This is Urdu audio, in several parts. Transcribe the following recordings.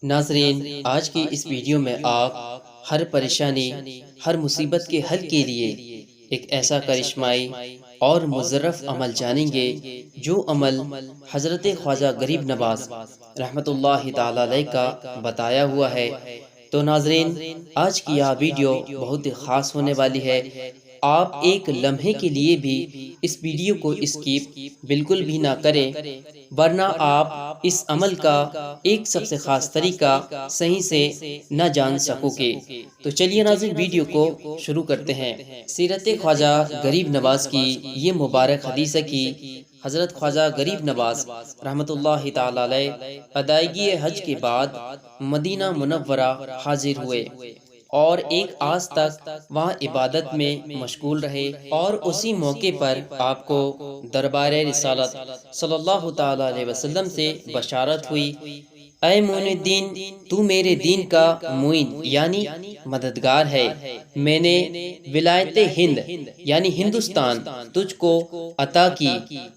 ناظرین، آج کی اس ویڈیو میں آپ ہر پریشانی، ہر مصیبت کے حل کے لیے ایک ایسا کرشمائی اور مظرف عمل جانیں گے جو عمل حضرت خواجہ غریب نواز رحمۃ اللہ تعالی علیہ کا بتایا ہوا ہے۔ تو ناظرین، آج کی یہ ویڈیو بہت ہی خاص ہونے والی ہے۔ آپ ایک لمحے کے لیے بھی اس ویڈیو کو اسکیپ بالکل بھی نہ کریں، ورنہ آپ اس عمل کا ایک سب سے خاص طریقہ صحیح سے نہ جان سکو گے۔ تو چلیے ناظرین، ویڈیو کو شروع کرتے ہیں۔ سیرت خواجہ غریب نواز کی یہ مبارک حدیث ہے کہ حضرت خواجہ غریب نواز رحمۃ اللہ تعالی علیہ ادائیگی حج کے بعد مدینہ منورہ حاضر ہوئے اور ایک آس تک وہاں عبادت میں مشغول رہے، اور اسی موقع پر آپ کو دربار رسالت صلی اللہ تعالی علیہ وسلم سے بشارت ہوئی، اے معین الدین، تو میرے دین کا معین یعنی مددگار ہے۔ میں نے ولایت ہند یعنی ہندوستان تجھ کو عطا کی،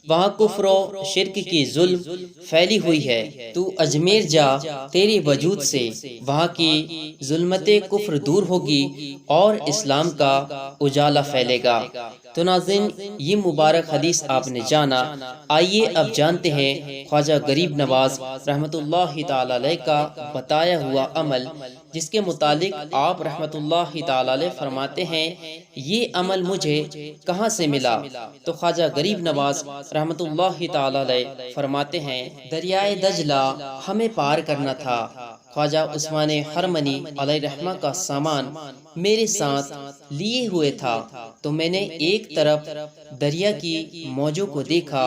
وہاں کفر و شرک کی ظلم پھیلی ہوئی ہے، تو اجمیر جا، تیرے وجود سے وہاں کی ظلمت کفر دور ہوگی اور اسلام کا اجالا پھیلے گا۔ تو ناظرین، یہ مبارک حدیث آپ نے جانا، آئیے اب جانتے ہیں خواجہ غریب نواز رحمۃ اللہ تعالی علیہ کا بتایا ہوا عمل، جس کے متعلق آپ رحمۃ اللہ تعالی علیہ فرماتے ہیں، یہ عمل مجھے کہاں سے ملا؟ تو خواجہ غریب نواز رحمۃ اللہ تعالی علیہ فرماتے ہیں، دریائے دجلہ ہمیں پار کرنا تھا، خواجہ عثمان حرمنی علیہ رحمہ کا سامان میرے ساتھ لیے ہوئے تھا، تو میں نے ایک طرف دریا کی موجوں کو دیکھا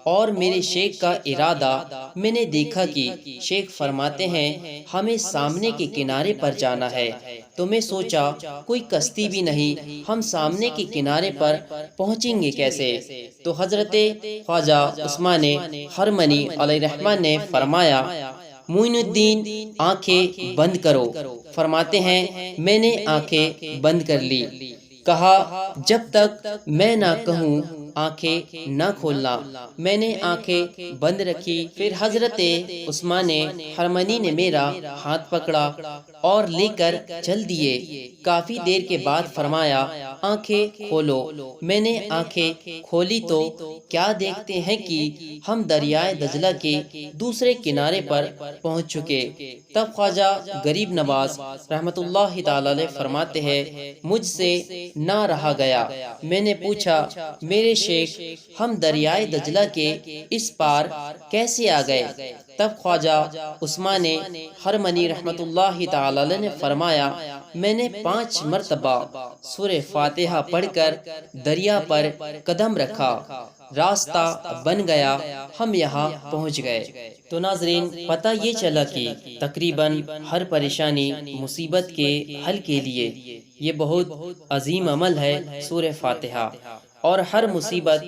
اور میرے شیخ کا ارادہ میں نے دیکھا کہ شیخ فرماتے ہیں ہمیں سامنے کے کنارے پر جانا ہے، تو میں سوچا کوئی کشتی بھی نہیں، ہم سامنے کے کنارے پر پہنچیں گے کیسے؟ تو حضرت خواجہ عثمان حرمنی علیہ رحمہ نے فرمایا، معین الدین، آنکھیں بند کرو۔ فرماتے ہیں میں نے آنکھیں بند کر لی، کہا جب تک میں نہ کہوں آنکھیں نہ کھولنا۔ میں نے آنکھیں بند رکھی، پھر حضرت عثمان حرمنی نے میرا ہاتھ پکڑا اور لے کر چل دیے۔ کافی دیر کے بعد فرمایا، آنکھیں کھولو۔ میں نے آنکھیں کھولی تو کیا دیکھتے ہیں کہ ہم دریائے دجلہ کے دوسرے کنارے پر پہنچ چکے۔ تب خواجہ غریب نواز رحمۃ اللہ تعالی علیہ فرماتے ہیں، مجھ سے نہ رہا گیا، میں نے پوچھا، میرے شیخ، ہم دریائے دجلہ کے اس پار کیسے آ گئے؟ تب خواجہ عثمان حرمنی رحمۃ اللہ تعالی علیہ نے فرمایا، میں نے 5 مرتبہ سورہ فاتحہ پڑھ کر دریا پر قدم رکھا، راستہ بن گیا، ہم یہاں پہنچ گئے۔ تو ناظرین، پتہ یہ چلا کہ تقریباً ہر پریشانی مصیبت کے حل کے لیے یہ بہت عظیم عمل ہے سورہ فاتحہ، اور ہر مصیبت،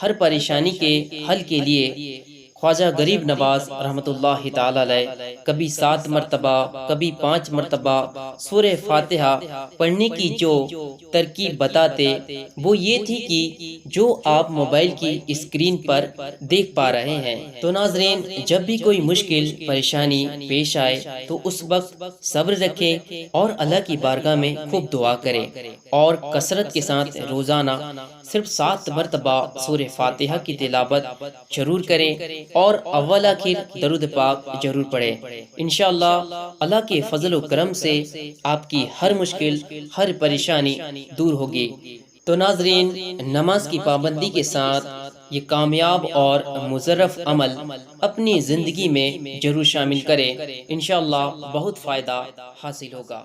ہر پریشانی کے حل کے لیے خواجہ غریب نواز رحمۃ اللہ تعالی علیہ کبھی 7 مرتبہ، کبھی 5 مرتبہ سورہ فاتحہ پڑھنے کی جو ترکیب بتاتے، وہ یہ تھی کہ جو آپ موبائل کی اسکرین پر دیکھ پا رہے ہیں۔ تو ناظرین، جب بھی کوئی مشکل پریشانی پیش آئے تو اس وقت صبر رکھیں اور اللہ کی بارگاہ میں خوب دعا کریں، اور کثرت کے ساتھ روزانہ صرف 7 مرتبہ سورہ فاتحہ کی تلاوت ضرور کریں، اور اول آخر درود پاک ضرور پڑھیں۔ انشاءاللہ اللہ کے فضل و کرم سے آپ کی ہر مشکل، ہر پریشانی دور ہوگی۔ تو ناظرین، نماز کی پابندی کے ساتھ یہ کامیاب اور مظرف عمل اپنی زندگی میں ضرور شامل کریں، انشاءاللہ بہت فائدہ حاصل ہوگا۔